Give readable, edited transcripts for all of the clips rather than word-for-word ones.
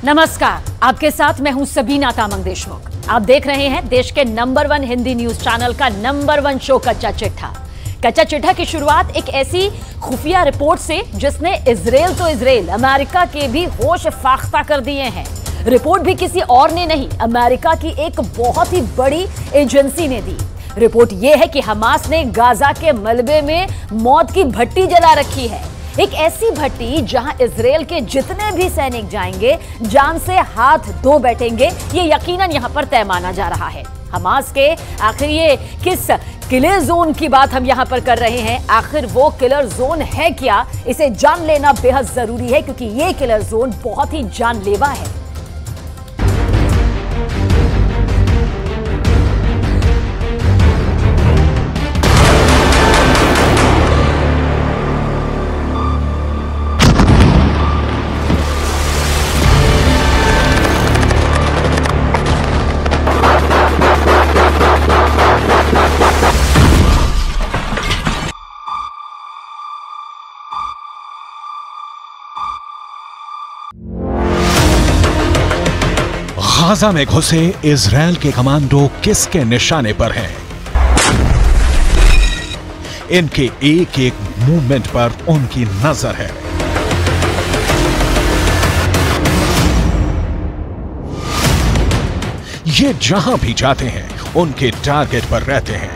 नमस्कार, आपके साथ मैं हूं सबीना तामंग देशमुख। आप देख रहे हैं देश के नंबर 1 हिंदी न्यूज चैनल का नंबर 1 शो कच्चा चिट्ठा। कच्चा चिट्ठा की शुरुआत एक ऐसी खुफिया रिपोर्ट से जिसने इजराइल अमेरिका के भी होश फाख्ता कर दिए हैं। रिपोर्ट भी किसी और ने नहीं, अमेरिका की एक बहुत ही बड़ी एजेंसी ने दी। रिपोर्ट यह है कि हमास ने गाजा के मलबे में मौत की भट्टी जला रखी है। एक ऐसी भट्टी जहां इजराइल के जितने भी सैनिक जाएंगे जान से हाथ धो बैठेंगे, ये यकीनन यहां पर तय माना जा रहा है। हमास के आखिर ये किस किलर जोन की बात हम यहां पर कर रहे हैं, आखिर वो किलर जोन है क्या, इसे जान लेना बेहद जरूरी है क्योंकि ये किलर जोन बहुत ही जानलेवा है। गाजा में घुसे इजराइल के कमांडो किसके निशाने पर हैं? इनके एक एक मूवमेंट पर उनकी नजर है। ये जहां भी जाते हैं उनके टारगेट पर रहते हैं।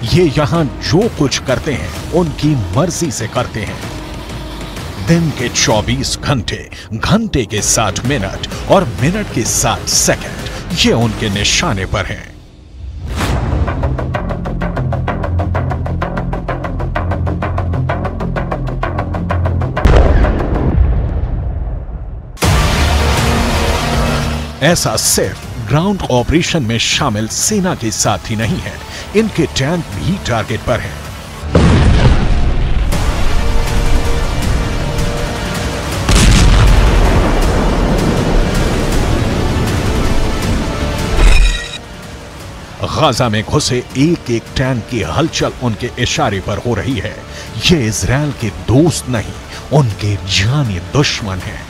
ये यहां जो कुछ करते हैं उनकी मर्जी से करते हैं। दिन के 24 घंटे, घंटे के 60 मिनट और मिनट के 60 सेकंड ये उनके निशाने पर हैं। ऐसा सिर्फ ग्राउंड ऑपरेशन में शामिल सेना के साथ ही नहीं है, इनके टैंक भी टारगेट पर हैं। गाजा में घुसे एक एक टैंक की हलचल उनके इशारे पर हो रही है। ये इजराइल के दोस्त नहीं, उनके जानी दुश्मन हैं।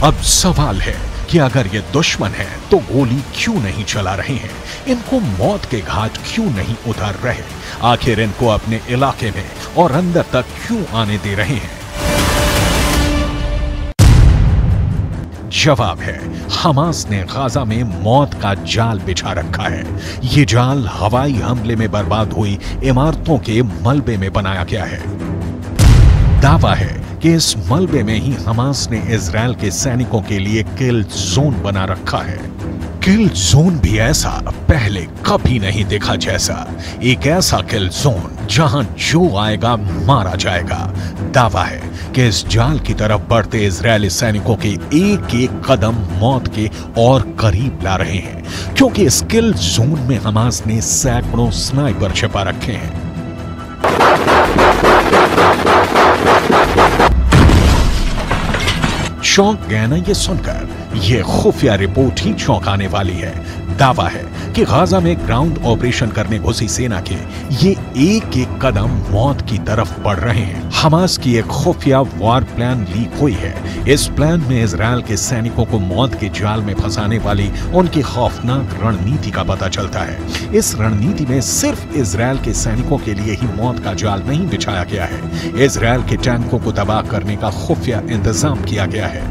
अब सवाल है कि अगर ये दुश्मन है तो गोली क्यों नहीं चला रहे हैं? इनको मौत के घाट क्यों नहीं उतार रहे? आखिर इनको अपने इलाके में और अंदर तक क्यों आने दे रहे हैं? जवाब है, हमास ने गाजा में मौत का जाल बिछा रखा है। ये जाल हवाई हमले में बर्बाद हुई इमारतों के मलबे में बनाया गया है। दावा है कि इस मलबे में ही हमास ने इजराइल के सैनिकों के लिए किल जोन बना रखा है। किल जोन भी ऐसा पहले कभी नहीं देखा जैसा, एक ऐसा किल जोन जहां जो आएगा मारा जाएगा। दावा है कि इस जाल की तरफ बढ़ते इजरायली सैनिकों के एक एक कदम मौत के और करीब ला रहे हैं, क्योंकि इस किल जोन में हमास ने सैकड़ों स्नाइपर छिपा रखे हैं। चौंक गए ना ये सुनकर? ये खुफिया रिपोर्ट ही चौंकाने वाली है। दावा है कि गाजा में ग्राउंड ऑपरेशन करने घुसी सेना के ये एक एक कदम मौत की तरफ बढ़ रहे हैं। हमास की एक खुफिया वॉर प्लान लीक हुई है। इस प्लान में इजराइल के सैनिकों को मौत के जाल में फंसाने वाली उनकी खौफनाक रणनीति का पता चलता है। इस रणनीति में सिर्फ इजराइल के सैनिकों के लिए ही मौत का जाल नहीं बिछाया गया है, इजराइल के टैंकों को तबाह करने का खुफिया इंतजाम किया गया है।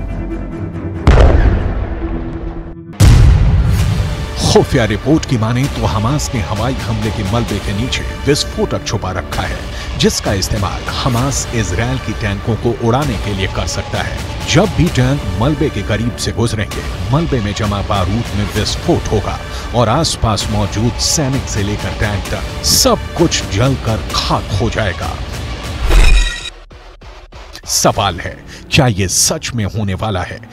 खुफिया रिपोर्ट की माने तो हमास ने हवाई हमले के मलबे के नीचे विस्फोटक छुपा रखा है, जिसका इस्तेमाल हमास इजराइल की टैंकों को उड़ाने के लिए कर सकता है। जब भी टैंक मलबे के करीब से गुजरेंगे, मलबे में जमा बारूद में विस्फोट होगा और आसपास मौजूद सैनिक से लेकर टैंक तक सब कुछ जलकर खाक हो जाएगा। सवाल है, क्या यह सच में होने वाला है?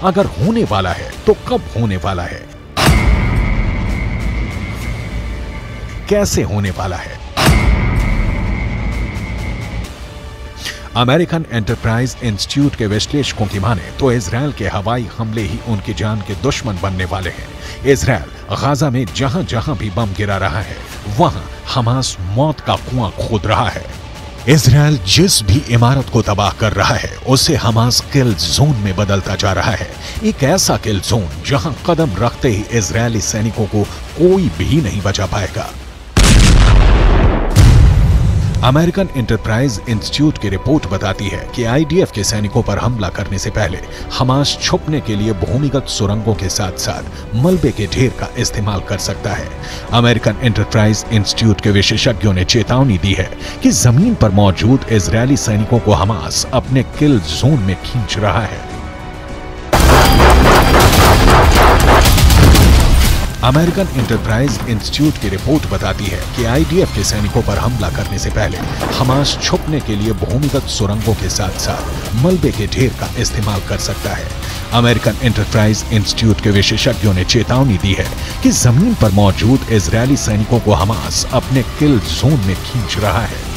अगर होने वाला है तो कब होने वाला है? कैसे होने वाला है? अमेरिकन एंटरप्राइज इंस्टीट्यूट के विश्लेषकों की माने तो इजराइल के हवाई हमले ही उनकी जान के दुश्मन बनने वाले हैं। इजराइल गाजा में जहां जहां भी बम गिरा रहा है वहां हमास मौत का कुआं खोद रहा है। इजराइल जिस भी इमारत को तबाह कर रहा है उसे हमास किल जोन में बदलता जा रहा है। एक ऐसा किल जोन जहां कदम रखते ही इजरायली सैनिकों को कोई भी नहीं बचा पाएगा। अमेरिकन एंटरप्राइज इंस्टीट्यूट की रिपोर्ट बताती है कि आईडीएफ के सैनिकों पर हमला करने से पहले हमास छुपने के लिए भूमिगत सुरंगों के साथ साथ मलबे के ढेर का इस्तेमाल कर सकता है। अमेरिकन एंटरप्राइज इंस्टीट्यूट के विशेषज्ञों ने चेतावनी दी है कि जमीन पर मौजूद इजरायली सैनिकों को हमास अपने किल जोन में खींच रहा है। अमेरिकन एंटरप्राइज इंस्टीट्यूट की रिपोर्ट बताती है कि आईडीएफ के सैनिकों पर हमला करने से पहले हमास छुपने के लिए भूमिगत सुरंगों के साथ साथ मलबे के ढेर का इस्तेमाल कर सकता है। अमेरिकन एंटरप्राइज इंस्टीट्यूट के विशेषज्ञों ने चेतावनी दी है कि जमीन पर मौजूद इजरायली सैनिकों को हमास अपने किल जोन में खींच रहा है।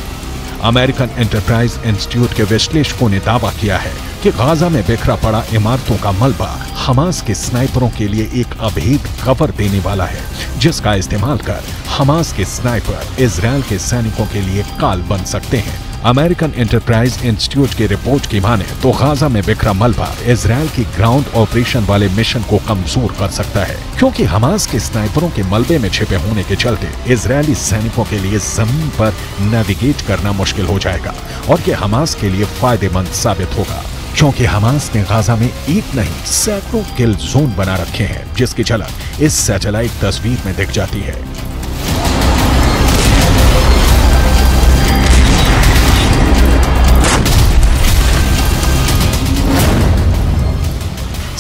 अमेरिकन एंटरप्राइज इंस्टीट्यूट के विश्लेषकों ने दावा किया है कि गाजा में बिखरा पड़ा इमारतों का मलबा हमास के स्नाइपरों के लिए एक अभेद कवर देने वाला है, जिसका इस्तेमाल कर हमास के स्नाइपर इजरायल के सैनिकों के लिए काल बन सकते हैं। अमेरिकन एंटरप्राइज इंस्टीट्यूट की रिपोर्ट की माने तो गाजा में बिखरा मलबा इजरायल की ग्राउंड ऑपरेशन वाले मिशन को कमजोर कर सकता है, क्योंकि हमास के स्नाइपरों के मलबे में छिपे होने के चलते इजरायली सैनिकों के लिए जमीन पर नेविगेट करना मुश्किल हो जाएगा और ये हमास के लिए फायदेमंद साबित होगा, क्योंकि हमास ने गाजा में एक नहीं सैकड़ों किल जोन बना रखे हैं, जिसकी झलक इस सैटेलाइट तस्वीर में दिख जाती है।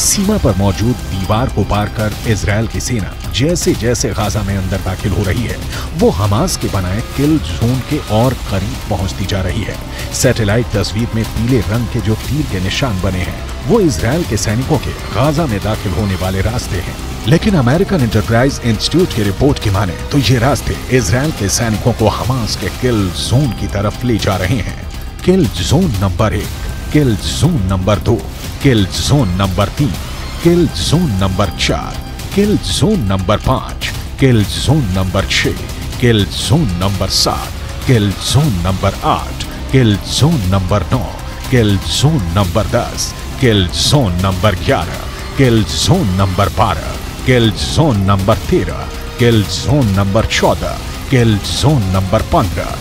सीमा पर मौजूद दीवार को पार कर इजरायल की सेना जैसे जैसे गाजा में अंदर दाखिल हो रही है वो हमास के बनाए किल जोन के और करीब पहुंचती जा रही है। सैटेलाइट तस्वीर में पीले रंग के जो तीर के निशान बने हैं वो इजरायल के सैनिकों के गाजा में दाखिल होने वाले रास्ते हैं, लेकिन अमेरिकन एंटरप्राइज इंस्टीट्यूट की रिपोर्ट की माने तो ये रास्ते इजरायल के सैनिकों को हमास के किल जोन की तरफ ले जा रहे हैं। किल जोन नंबर 1, किल जोन नंबर 2, किल जोन नंबर 3, किल जोन नंबर 4, किल जोन नंबर 5, किल जोन नंबर 6, किल जोन नंबर 7, किल जोन नंबर 8, किल जोन नंबर 9, किल जोन नंबर 10, किल जोन नंबर 11, किल जोन नंबर 12, किल जोन नंबर 13, किल जोन नंबर 14, किल जोन नंबर 15।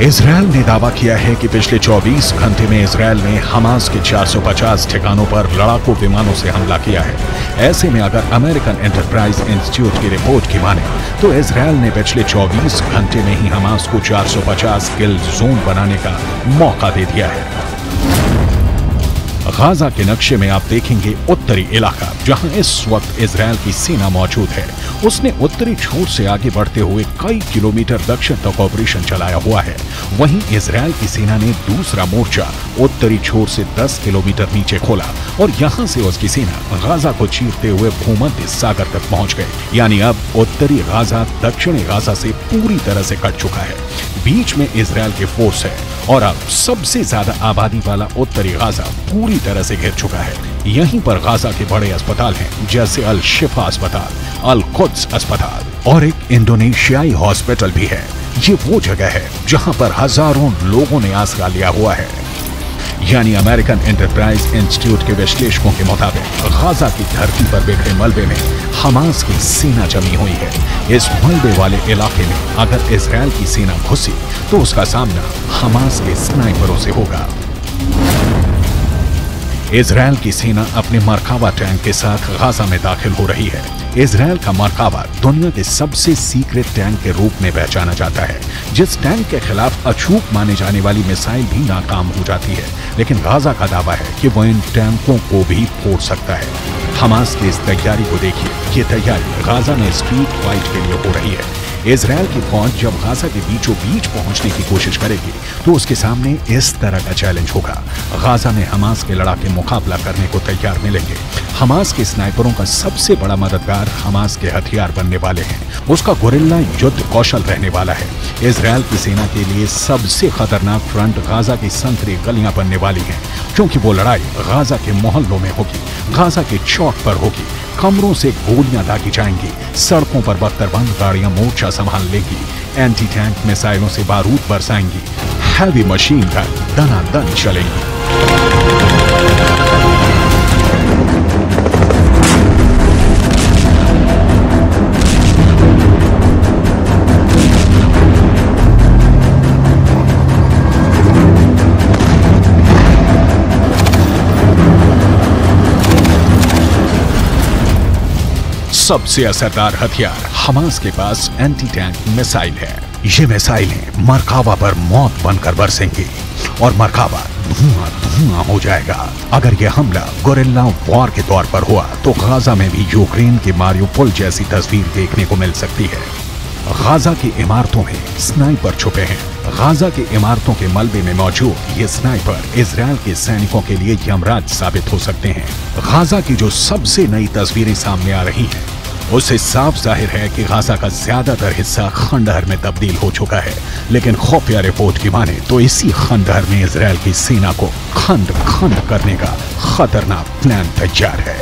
इजरायल ने दावा किया है कि पिछले 24 घंटे में Israel ने Hamas के 450 ठिकानों पर लड़ाकू विमानों से हमला किया है। ऐसे में अगर अमेरिकन एंटरप्राइज इंस्टीट्यूट की रिपोर्ट की माने तो इजरायल ने पिछले 24 घंटे में ही हमास को 450 किल जोन बनाने का मौका दे दिया है। गाजा के नक्शे में आप देखेंगे उत्तरी इलाका जहां इस वक्त इजरायल की सेना मौजूद है। उसने उत्तरी छोर से आगे बढ़ते हुए कई किलोमीटर दक्षिण तक ऑपरेशन चलाया हुआ है। वहीं इजरायल की सेना ने दूसरा मोर्चा उत्तरी छोर से 10 किलोमीटर नीचे खोला और यहां से उसकी सेना गाजा को चीरते हुए भूमध्य सागर तक पहुंच गए। यानी अब उत्तरी गाजा दक्षिणी गाजा से पूरी तरह से कट चुका है। बीच में इजरायल के फोर्स है और अब सबसे ज्यादा आबादी वाला उत्तरी गाजा पूरी तरह से घिर चुका है। यहीं पर गाजा के बड़े अस्पताल हैं, जैसे अल शिफा अस्पताल, अल कुद्स अस्पताल और एक इंडोनेशियाई हॉस्पिटल भी है। ये वो जगह है जहां पर हजारों लोगों ने आसरा लिया हुआ है। यानी अमेरिकन एंटरप्राइज इंस्टीट्यूट के विश्लेषकों के मुताबिक गाजा की धरती पर बिखरे मलबे में हमास की सेना जमी हुई है। इस मलबे वाले इलाके में अगर इजरायल की सेना घुसी तो उसका सामना हमास के स्नाइपरों से होगा। इजरायल की सेना अपने मरकावा टैंक के साथ गाजा में दाखिल हो रही है। इजरायल का मरकावा दुनिया के सबसे सीक्रेट टैंक के रूप में पहचाना जाता है। जिस टैंक के खिलाफ अचूक माने जाने वाली मिसाइल भी नाकाम हो जाती है, लेकिन गाजा का दावा है कि वो इन टैंकों को भी फोड़ सकता है। हमास की इस तैयारी को देखिए। ये तैयारी गाजा में स्ट्रीट फाइट के लिए हो रही है। इजराइल की फौज जब गाजा के बीचों बीच पहुंचने की कोशिश करेगी तो उसके सामने इस तरह का चैलेंज होगा। गाजा में हमास के लड़ाके मुकाबला करने को तैयार मिलेंगे। हमास के स्नाइपरों का सबसे बड़ा मददगार हमास के हथियार बनने वाले हैं। उसका गोरिल्ला युद्ध कौशल रहने वाला है। इजराइल की सेना के लिए सबसे खतरनाक फ्रंट गाजा की संकरी गलियां बनने वाली हैं, क्योंकि वो लड़ाई गाजा के मोहल्लों में होगी, गाजा के चौक पर होगी। कमरों से गोलियां दागी जाएंगी, सड़कों पर बख्तरबंद गाड़ियां मोर्चा संभाल लेगी, एंटी टैंक मिसाइलों से बारूद बरसाएंगी, हैवी मशीन गन दनादन चलेंगी। सबसे असरदार हथियार हमास के पास एंटी टैंक मिसाइल है। ये मिसाइलें मरकावा पर मौत बनकर बरसेंगी और मरकावा धुआं धुआं हो जाएगा। अगर यह हमला गोरिल्ला वॉर के तौर पर हुआ तो गाजा में भी यूक्रेन के मारियोपोल जैसी तस्वीर देखने को मिल सकती है। गाजा की इमारतों में स्नाइपर छुपे हैं। गाजा की इमारतों के मलबे में मौजूद ये स्नाइपर इजराइल के सैनिकों के लिए यमराज साबित हो सकते हैं। गाजा की जो सबसे नई तस्वीरें सामने आ रही हैं, उससे साफ जाहिर है कि गाजा का ज्यादातर हिस्सा खंडहर में तब्दील हो चुका है। लेकिन खुफिया रिपोर्ट की माने तो इसी खंडहर में इजराइल की सेना को खंड खंड करने का खतरनाक प्लान तैयार है।